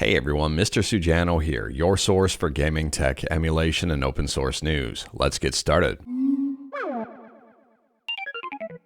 Hey everyone, Mr. Sujano here, your source for gaming tech, emulation, and open source news. Let's get started.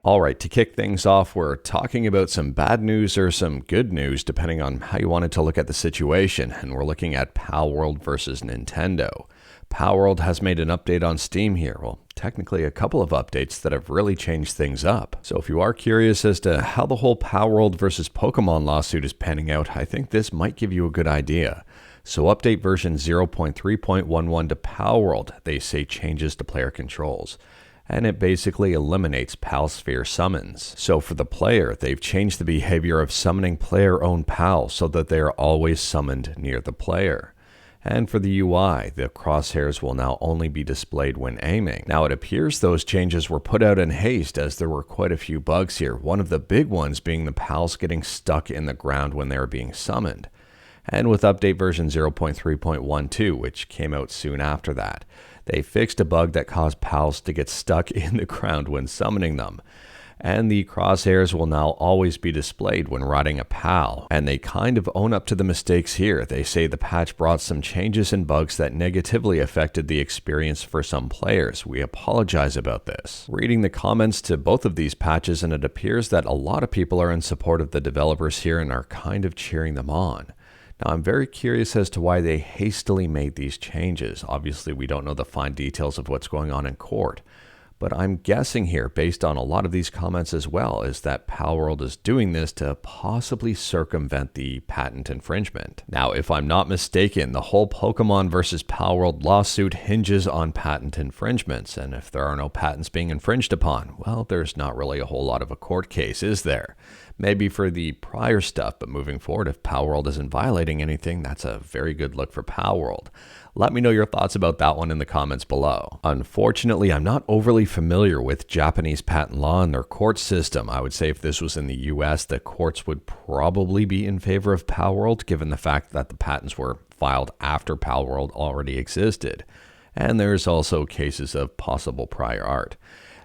Alright, to kick things off, we're talking about some bad news or some good news, depending on how you wanted to look at the situation, and we're looking at Palworld versus Nintendo. Palworld has made an update on Steam here. Well, technically a couple of updates that have really changed things up. So if you are curious as to how the whole Palworld versus Pokemon lawsuit is panning out, I think this might give you a good idea. So update version 0.3.11 to Palworld, they say changes to player controls. And it basically eliminates Palsphere summons. So for the player, they've changed the behavior of summoning player-owned pals so that they are always summoned near the player. And for the UI, the crosshairs will now only be displayed when aiming. Now it appears those changes were put out in haste as there were quite a few bugs here, one of the big ones being the pals getting stuck in the ground when they were being summoned. And with update version 0.3.12, which came out soon after that, they fixed a bug that caused pals to get stuck in the ground when summoning them. And the crosshairs will now always be displayed when riding a pal. And they kind of own up to the mistakes here. They say the patch brought some changes and bugs that negatively affected the experience for some players. We apologize about this. Reading the comments to both of these patches, and it appears that a lot of people are in support of the developers here and are kind of cheering them on. Now, I'm very curious as to why they hastily made these changes. Obviously, we don't know the fine details of what's going on in court. But I'm guessing here, based on a lot of these comments as well, is that Palworld is doing this to possibly circumvent the patent infringement. Now, if I'm not mistaken, the whole Pokemon versus Palworld lawsuit hinges on patent infringements. And if there are no patents being infringed upon, well, there's not really a whole lot of a court case, is there? Maybe for the prior stuff, but moving forward, if Palworld isn't violating anything, that's a very good look for Palworld. Let me know your thoughts about that one in the comments below. Unfortunately, I'm not overly familiar with Japanese patent law and their court system. I would say if this was in the US, the courts would probably be in favor of Palworld, given the fact that the patents were filed after Palworld already existed. And there's also cases of possible prior art.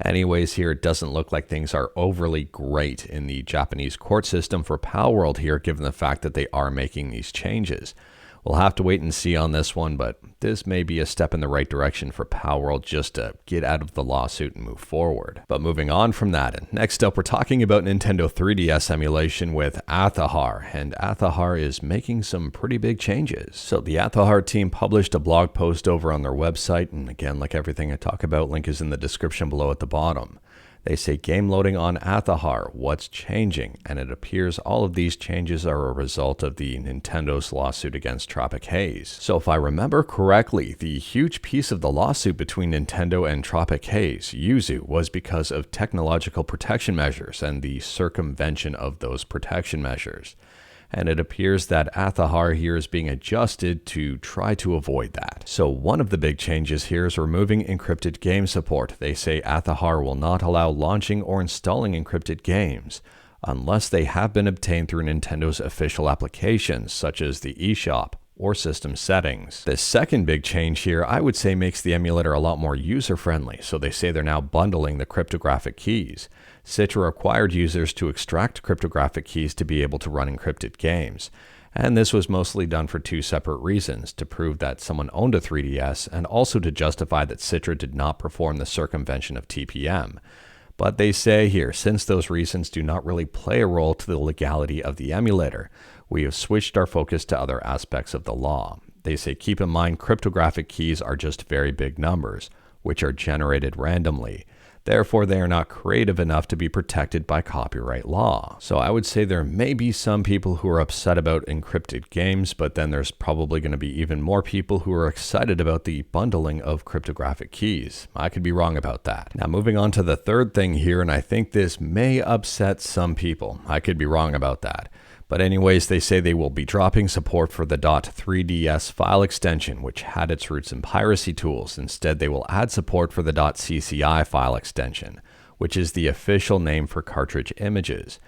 Anyways, here it doesn't look like things are overly great in the Japanese court system for Palworld here, given the fact that they are making these changes. We'll have to wait and see on this one, but this may be a step in the right direction for Palworld just to get out of the lawsuit and move forward. But moving on from that, and next up we're talking about Nintendo 3DS emulation with Azahar, and Azahar is making some pretty big changes. So the Azahar team published a blog post over on their website, and again, like everything I talk about, link is in the description below at the bottom. They say game loading on Azahar, what's changing? And it appears all of these changes are a result of the Nintendo's lawsuit against Tropic Haze. So if I remember correctly, the huge piece of the lawsuit between Nintendo and Tropic Haze, Yuzu, was because of technological protection measures and the circumvention of those protection measures. And it appears that Azahar here is being adjusted to try to avoid that. So one of the big changes here is removing encrypted game support. They say Azahar will not allow launching or installing encrypted games unless they have been obtained through Nintendo's official applications, such as the eShop or system settings. The second big change here, I would say, makes the emulator a lot more user-friendly. So they say they're now bundling the cryptographic keys. Citra required users to extract cryptographic keys to be able to run encrypted games. And this was mostly done for two separate reasons, to prove that someone owned a 3DS and also to justify that Citra did not perform the circumvention of TPM. But they say here, since those reasons do not really play a role to the legality of the emulator, we have switched our focus to other aspects of the law. They say keep in mind cryptographic keys are just very big numbers, which are generated randomly. Therefore, they are not creative enough to be protected by copyright law. So I would say there may be some people who are upset about encrypted games, but then there's probably going to be even more people who are excited about the bundling of cryptographic keys. I could be wrong about that. Now moving on to the third thing here, and I think this may upset some people. I could be wrong about that. But anyways, they say they will be dropping support for the .3ds file extension, which had its roots in piracy tools. Instead, they will add support for the .cci file extension, which is the official name for cartridge images.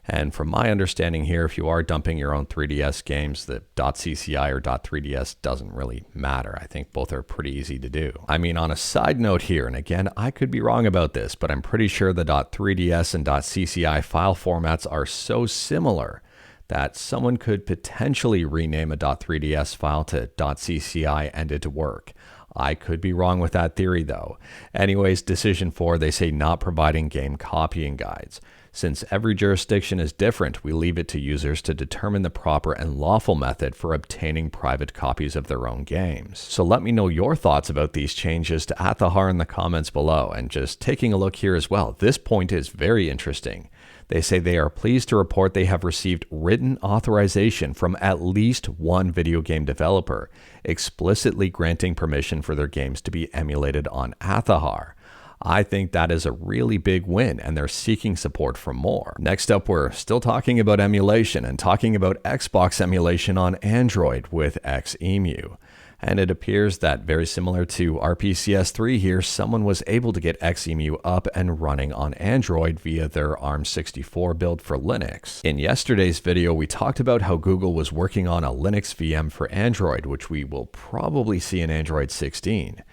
And from my understanding here, if you are dumping your own 3DS games, the .cci or .3ds doesn't really matter. I think both are pretty easy to do. I mean, on a side note here, and again, I could be wrong about this, but I'm pretty sure the .3ds and .cci file formats are so similar that someone could potentially rename a .3ds file to .cci and it to work. I could be wrong with that theory though. Anyways, decision 4, they say not providing game copying guides. Since every jurisdiction is different, we leave it to users to determine the proper and lawful method for obtaining private copies of their own games. So let me know your thoughts about these changes to Azahar in the comments below. And just taking a look here as well, this point is very interesting. They say they are pleased to report they have received written authorization from at least one video game developer, explicitly granting permission for their games to be emulated on Azahar. I think that is a really big win, and they're seeking support for more. Next up, we're still talking about emulation and talking about Xbox emulation on Android with Xemu. And it appears that, very similar to RPCS3 here, someone was able to get Xemu up and running on Android via their ARM64 build for Linux. In yesterday's video, we talked about how Google was working on a Linux VM for Android, which we will probably see in Android 16.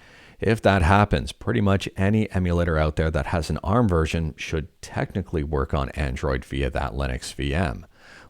If that happens, pretty much any emulator out there that has an ARM version should technically work on Android via that Linux VM.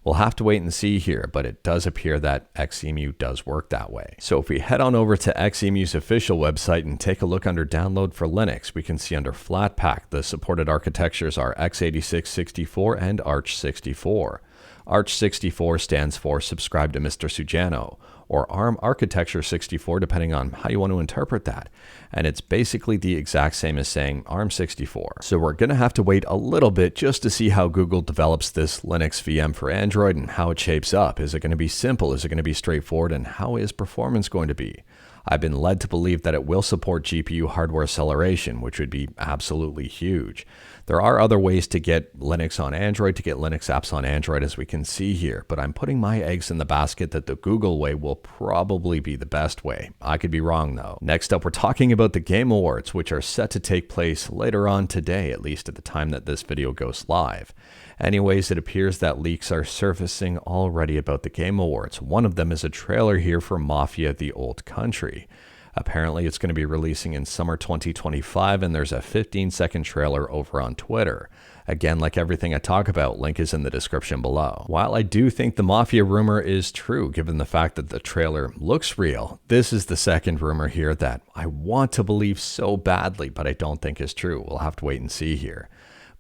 We'll have to wait and see here, but it does appear that Xemu does work that way. So if we head on over to Xemu's official website and take a look under Download for Linux, we can see under Flatpak, the supported architectures are x86-64 and Arch64. Arch64 stands for Subscribe to Mr. Sujano, or ARM Architecture 64, depending on how you want to interpret that. And it's basically the exact same as saying ARM 64. So we're going to have to wait a little bit just to see how Google develops this Linux VM for Android and how it shapes up. Is it going to be simple? Is it going to be straightforward? And how is performance going to be? I've been led to believe that it will support GPU hardware acceleration, which would be absolutely huge. There are other ways to get Linux on Android, to get Linux apps on Android, as we can see here, but I'm putting my eggs in the basket that the Google way will probably be the best way. I could be wrong though. Next up, we're talking about the Game Awards, which are set to take place later on today, at least at the time that this video goes live. Anyways, it appears that leaks are surfacing already about the Game Awards. One of them is a trailer here for Mafia: The Old Country. Apparently, it's going to be releasing in summer 2025, and there's a 15-second trailer over on Twitter. Again, like everything I talk about, link is in the description below. While I do think the Mafia rumor is true, given the fact that the trailer looks real, this is the second rumor here that I want to believe so badly, but I don't think is true. We'll have to wait and see here.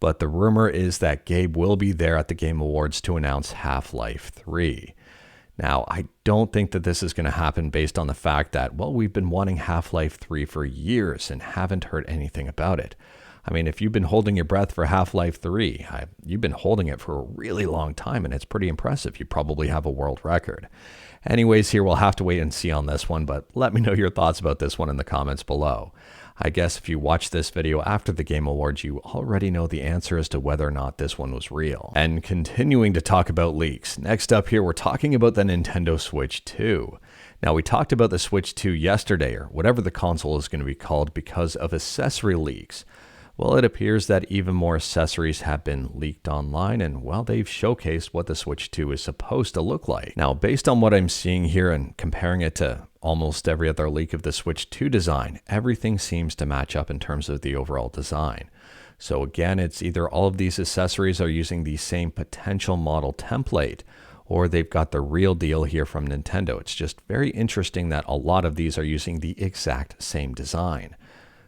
But the rumor is that Gabe will be there at the Game Awards to announce Half-Life 3. Now, I don't think that this is going to happen based on the fact that, well, we've been wanting Half-Life 3 for years and haven't heard anything about it. I mean, if you've been holding your breath for Half-Life 3, you've been holding it for a really long time, and it's pretty impressive. You probably have a world record. Anyways, here we'll have to wait and see on this one, but let me know your thoughts about this one in the comments below. I guess if you watch this video after the Game Awards, you already know the answer as to whether or not this one was real. And continuing to talk about leaks, next up here, we're talking about the Nintendo Switch 2. Now, we talked about the Switch 2 yesterday, or whatever the console is going to be called, because of accessory leaks. Well, it appears that even more accessories have been leaked online, and well, they've showcased what the Switch 2 is supposed to look like. Now, based on what I'm seeing here and comparing it to almost every other leak of the Switch 2 design, everything seems to match up in terms of the overall design. So again, it's either all of these accessories are using the same potential model template, or they've got the real deal here from Nintendo. It's just very interesting that a lot of these are using the exact same design.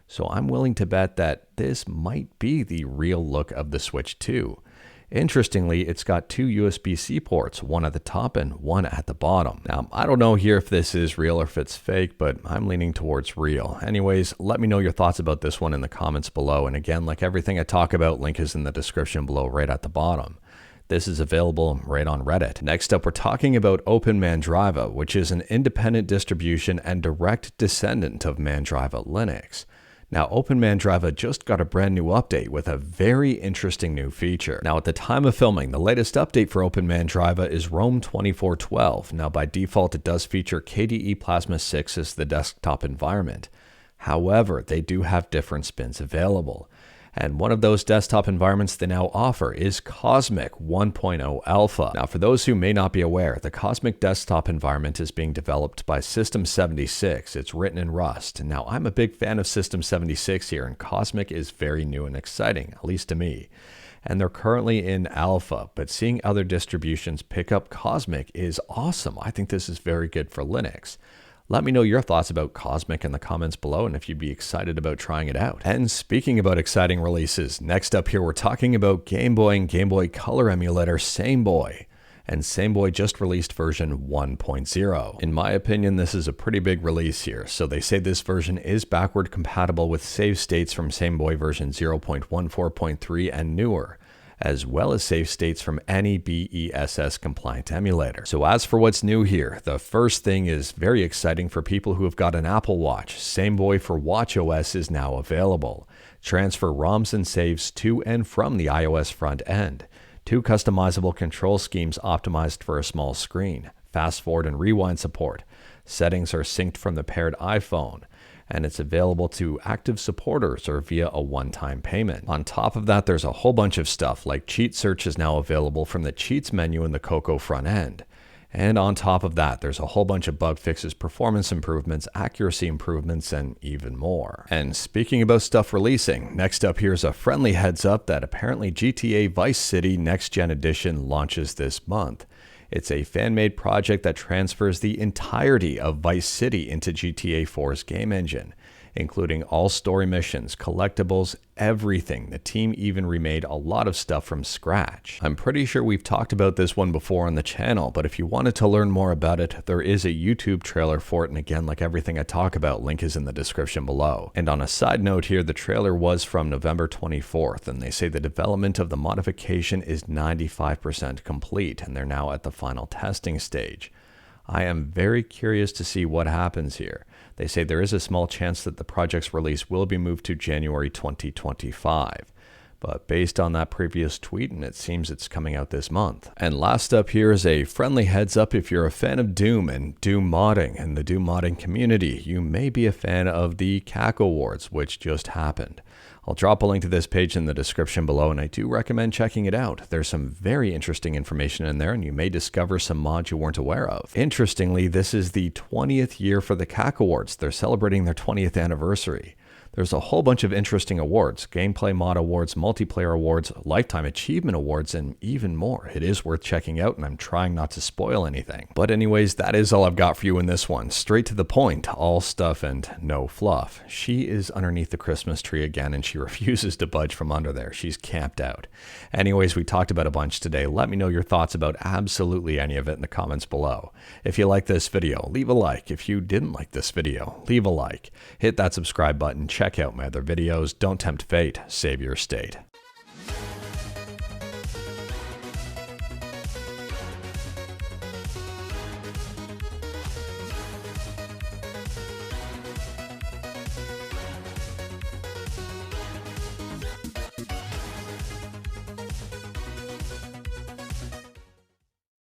So I'm willing to bet that this might be the real look of the Switch 2. Interestingly, it's got two USB-C ports, one at the top and one at the bottom. Now, I don't know here if this is real or if it's fake, but I'm leaning towards real. Anyways, let me know your thoughts about this one in the comments below. And again, like everything I talk about, link is in the description below right at the bottom. This is available right on Reddit. Next up, we're talking about Open Mandriva, which is an independent distribution and direct descendant of Mandriva Linux. Now, Open Mandriva just got a brand new update with a very interesting new feature. Now, at the time of filming, the latest update for Open Mandriva is Rome 2412. Now, by default, it does feature KDE Plasma 6 as the desktop environment. However, they do have different spins available. And one of those desktop environments they now offer is Cosmic 1.0 Alpha. Now, for those who may not be aware, the Cosmic desktop environment is being developed by System 76. It's written in Rust. Now, I'm a big fan of System 76 here, and Cosmic is very new and exciting, at least to me. and they're currently in alpha, but seeing other distributions pick up Cosmic is awesome. I think this is very good for Linux. Let me know your thoughts about Cosmic in the comments below and if you'd be excited about trying it out. And speaking about exciting releases, next up here we're talking about Game Boy and Game Boy Color emulator SameBoy. And SameBoy just released version 1.0. In my opinion, this is a pretty big release here. So they say this version is backward compatible with save states from SameBoy version 0.14.3 and newer, as well as save states from any BESS compliant emulator. So as for what's new here, the first thing is very exciting for people who have got an Apple Watch. SameBoy for watchOS is now available. Transfer ROMs and saves to and from the iOS front end. 2 customizable control schemes optimized for a small screen. Fast forward and rewind support. Settings are synced from the paired iPhone, and it's available to active supporters or via a one-time payment. On top of that, there's a whole bunch of stuff, like cheat search is now available from the cheats menu in the Coco front end. And on top of that, there's a whole bunch of bug fixes, performance improvements, accuracy improvements, and even more. And speaking about stuff releasing, next up here's a friendly heads up that apparently GTA Vice City Next Gen Edition launches this month. It's a fan-made project that transfers the entirety of Vice City into GTA 4's game engine, including all story missions, collectibles, everything. The team even remade a lot of stuff from scratch. I'm pretty sure we've talked about this one before on the channel, but if you wanted to learn more about it, there is a YouTube trailer for it, and again, like everything I talk about, link is in the description below. And on a side note here, the trailer was from November 24th, and they say the development of the modification is 95% complete, and they're now at the final testing stage. I am very curious to see what happens here. They say there is a small chance that the project's release will be moved to January 2025. But based on that previous tweet, and it seems it's coming out this month. And last up here is a friendly heads up if you're a fan of Doom and Doom modding and the Doom modding community. You may be a fan of the Cacowards, which just happened. I'll drop a link to this page in the description below, and I do recommend checking it out. There's some very interesting information in there, and you may discover some mods you weren't aware of. Interestingly, this is the 20th year for the Cacowards. They're celebrating their 20th anniversary. There's a whole bunch of interesting awards, gameplay mod awards, multiplayer awards, lifetime achievement awards, and even more. It is worth checking out, and I'm trying not to spoil anything. But anyways, that is all I've got for you in this one. Straight to the point, all stuff and no fluff. She is underneath the Christmas tree again, and she refuses to budge from under there. She's camped out. Anyways, we talked about a bunch today. Let me know your thoughts about absolutely any of it in the comments below. If you like this video, leave a like. If you didn't like this video, leave a like. Hit that subscribe button. Check out my other videos. Don't tempt fate. Save your state.